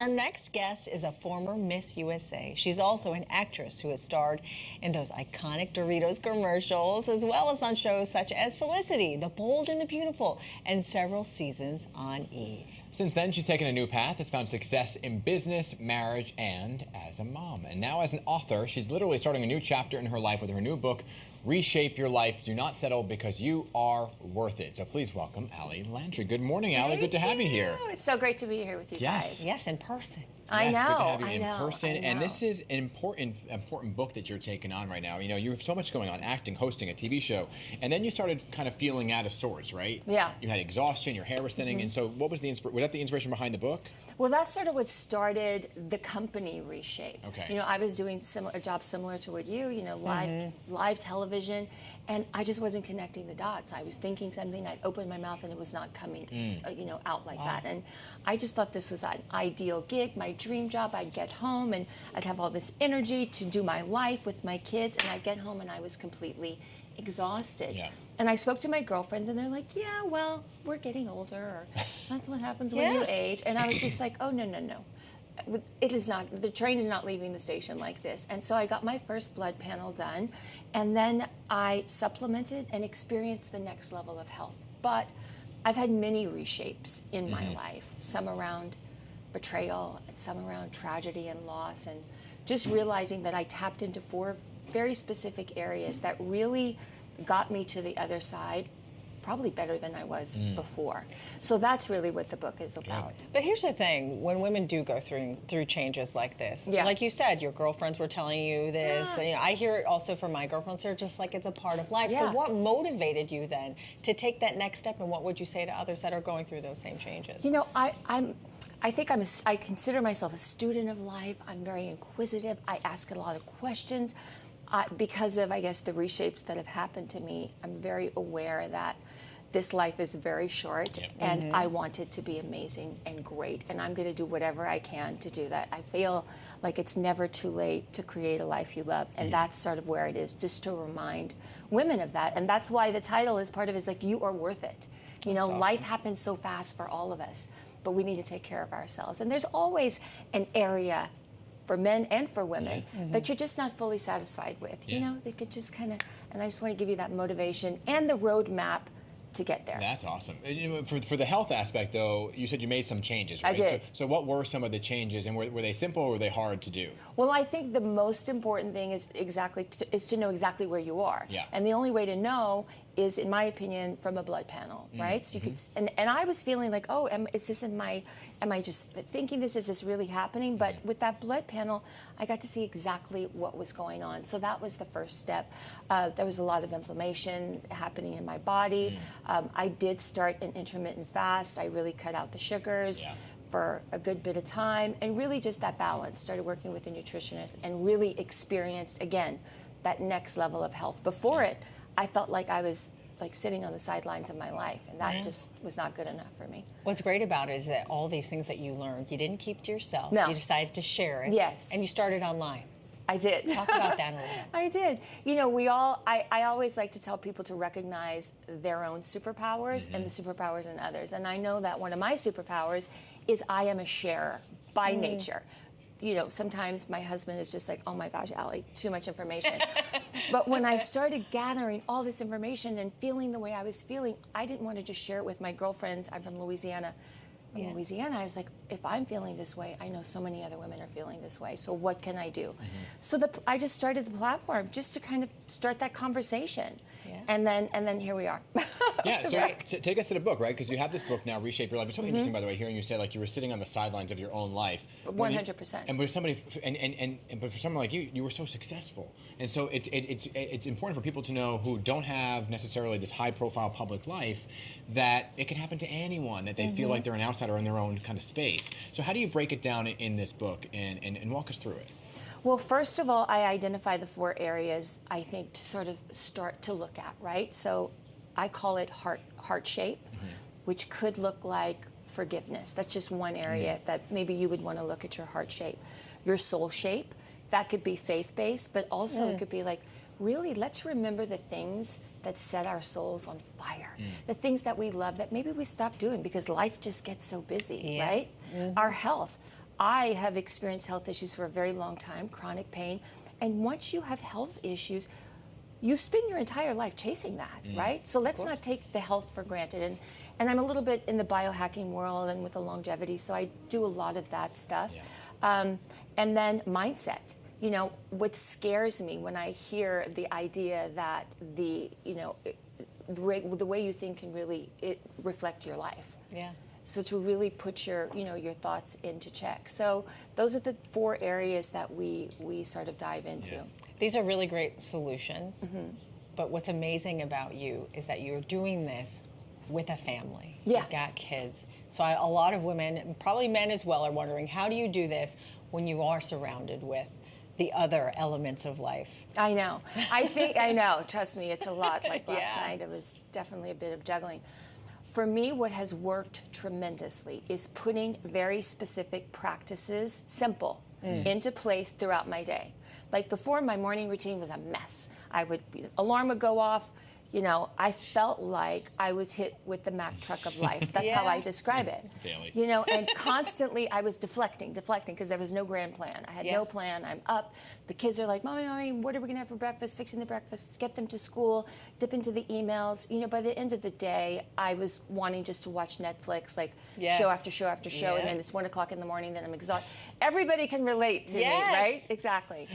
Our next guest is a former Miss USA. She's also an actress who has starred in those iconic Doritos commercials, as well as on shows such as Felicity, The Bold and the Beautiful, and several seasons on E! Since then, she's taken a new path, has found success in business, marriage, and as a mom. And now as an author, she's literally starting a new chapter in her life with her new book, Reshape Your Life. Do not settle because you are worth it. So please welcome Ali Landry. Good morning, Ali. Good to have you here. It's so great to be here with you guys. Yes, in person. I know. Good to have you I in know, person. I know. And this is an important book that you're taking on right now. You know, you have so much going on, acting, hosting a TV show, and then you started kind of feeling out of sorts, right? Yeah. You had exhaustion, your hair was thinning, and so what was was that the inspiration behind the book? Well, that's sort of what started the company Reshape. Okay. You know, I was doing a job similar to what you know, live television, and I just wasn't connecting the dots. I was thinking something, I'd open my mouth, and it was not coming, you know, out like that. And I just thought this was an ideal gig, my dream job. I'd get home, and I'd have all this energy to do my life with my kids, and I'd get home, and I was completely exhausted. Yeah. And I spoke to my girlfriends, and they're like, yeah, well, we're getting older, or that's what happens when you age. And I was just like, oh, no, no, no. It is not, the train is not leaving the station like this. And so I got my first blood panel done, and then I supplemented and experienced the next level of health. But I've had many reshapes in my life, some around betrayal and some around tragedy and loss, and just realizing that I tapped into 4 very specific areas that really got me to the other side probably better than I was before. So that's really what the book is about. But here's the thing, when women do go through changes like this, like you said, your girlfriends were telling you this, and, you know, I hear it also from my girlfriends, they're just like, it's a part of life. So what motivated you then to take that next step, and what would you say to others that are going through those same changes? You know, I consider myself a student of life. I'm very inquisitive. I ask a lot of questions. Because of, I guess, the reshapes that have happened to me, I'm very aware that this life is very short, and I want it to be amazing and great, and I'm going to do whatever I can to do that. I feel like it's never too late to create a life you love, and that's sort of where it is, just to remind women of that. And that's why the title is part of it, is like, you are worth it. You know, life happens so fast for all of us, but we need to take care of ourselves. And there's always an area for men and for women that you're just not fully satisfied with. You know, they could just kind of, and I just want to give you that motivation and the roadmap to get there. That's awesome. You know, for the health aspect, though, you said you made some changes, right? I did. So what were some of the changes, and were they simple or were they hard to do? Well, I think the most important thing is to know exactly where you are. Yeah. And the only way to know is, in my opinion, from a blood panel, right? So you could, and I was feeling like, oh, am I just thinking this? Is this really happening? But with that blood panel, I got to see exactly what was going on. So that was the first step. There was a lot of inflammation happening in my body. I did start an intermittent fast. I really cut out the sugars for a good bit of time, and really just that balance. Started working with a nutritionist and really experienced, again, that next level of health. Before it, I felt like I was like sitting on the sidelines of my life, and that just was not good enough for me. What's great about it is that all these things that you learned, you didn't keep to yourself. No. You decided to share it. Yes. And you started online. I did. Talk about that a little bit. I did. You know, I always like to tell people to recognize their own superpowers and the superpowers in others. And I know that one of my superpowers is I am a sharer by nature. You know, sometimes my husband is just like, oh my gosh, Ali, too much information. But when I started gathering all this information and feeling the way I was feeling, I didn't want to just share it with my girlfriends. I'm from Louisiana. Louisiana, I was like, if I'm feeling this way, I know so many other women are feeling this way. So what can I do? So I just started the platform just to kind of start that conversation. And then here we are. So take us to the book, right? Because you have this book now, Reshape Your Life. It's so interesting, by the way, hearing you say like you were sitting on the sidelines of your own life. 100%. And with somebody, but for someone like you, you were so successful. And so it's important for people to know who don't have necessarily this high-profile public life that it can happen to anyone, that they feel like they're an outsider in their own kind of space. So how do you break it down in this book and walk us through it? Well, first of all, I identify the 4 areas I think to sort of start to look at, right? So I call it heart shape, which could look like forgiveness. That's just one area that maybe you would want to look at your heart shape. Your soul shape, that could be faith-based, but also it could be like, really, let's remember the things that set our souls on fire, the things that we love that maybe we stop doing because life just gets so busy, right? Our health. I have experienced health issues for a very long time, chronic pain. And once you have health issues, you spend your entire life chasing that, right? So let's not take the health for granted. And I'm a little bit in the biohacking world and with the longevity, so I do a lot of that stuff. Yeah. And then mindset. You know, what scares me when I hear the idea that the way you think can really reflect your life. Yeah. So to really put your thoughts into check. So those are the 4 areas that we sort of dive into. Yeah. These are really great solutions. But what's amazing about you is that you're doing this with a family. Yeah. You've got kids. So a lot of women, and probably men as well, are wondering, how do you do this when you are surrounded with the other elements of life? I know. I know. Trust me, it's a lot. Like last night, it was definitely a bit of juggling. For me, what has worked tremendously is putting very specific practices, simple, into place throughout my day. Like before, my morning routine was a mess. Alarm would go off. You know, I felt like I was hit with the Mack truck of life. That's how I describe it. Daily. You know, and constantly I was deflecting, because there was no grand plan. I had no plan. I'm up. The kids are like, Mommy, what are we going to have for breakfast? Fixing the breakfast, get them to school, dip into the emails. You know, by the end of the day, I was wanting just to watch Netflix, like show after show after show, and then it's 1 o'clock in the morning, then I'm exhausted. Everybody can relate to me, right? Exactly.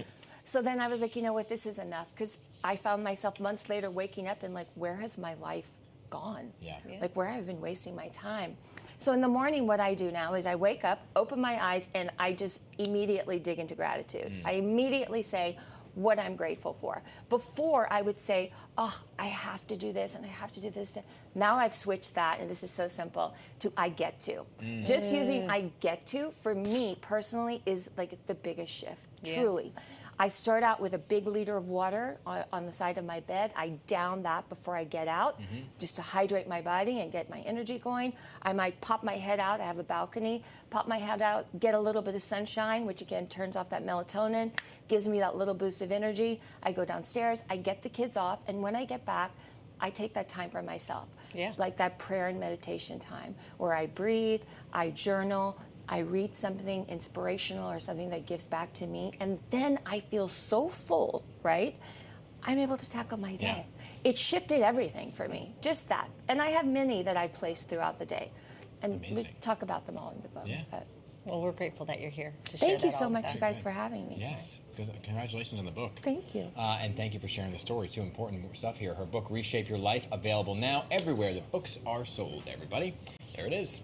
So then I was like, you know what, this is enough, because I found myself months later waking up and like, where has my life gone? Like, where have I been wasting my time? So in the morning, what I do now is I wake up, open my eyes, and I just immediately dig into gratitude. I immediately say what I'm grateful for. Before, I would say, oh, I have to do this and I have to do this. Now I've switched that, and this is so simple, to I get to. Just using I get to, for me personally, is like the biggest shift, truly. I start out with a big liter of water on the side of my bed. I down that before I get out, just to hydrate my body and get my energy going. I might pop my head out. I have a balcony. Pop my head out, get a little bit of sunshine, which again turns off that melatonin, gives me that little boost of energy. I go downstairs. I get the kids off, and when I get back, I take that time for myself, like that prayer and meditation time, where I breathe, I journal, I read something inspirational or something that gives back to me, and then I feel so full, right? I'm able to tackle my day. It shifted everything for me, just that. And I have many that I place throughout the day. And we talk about them all in the book. Well, we're grateful that you're here to share Thank you that so all with much, us. you guys, for having me. Yes. Congratulations on the book. Thank you. And thank you for sharing the story, too. Important stuff here. Her book, Reshape Your Life, available now everywhere that books are sold, everybody. There it is.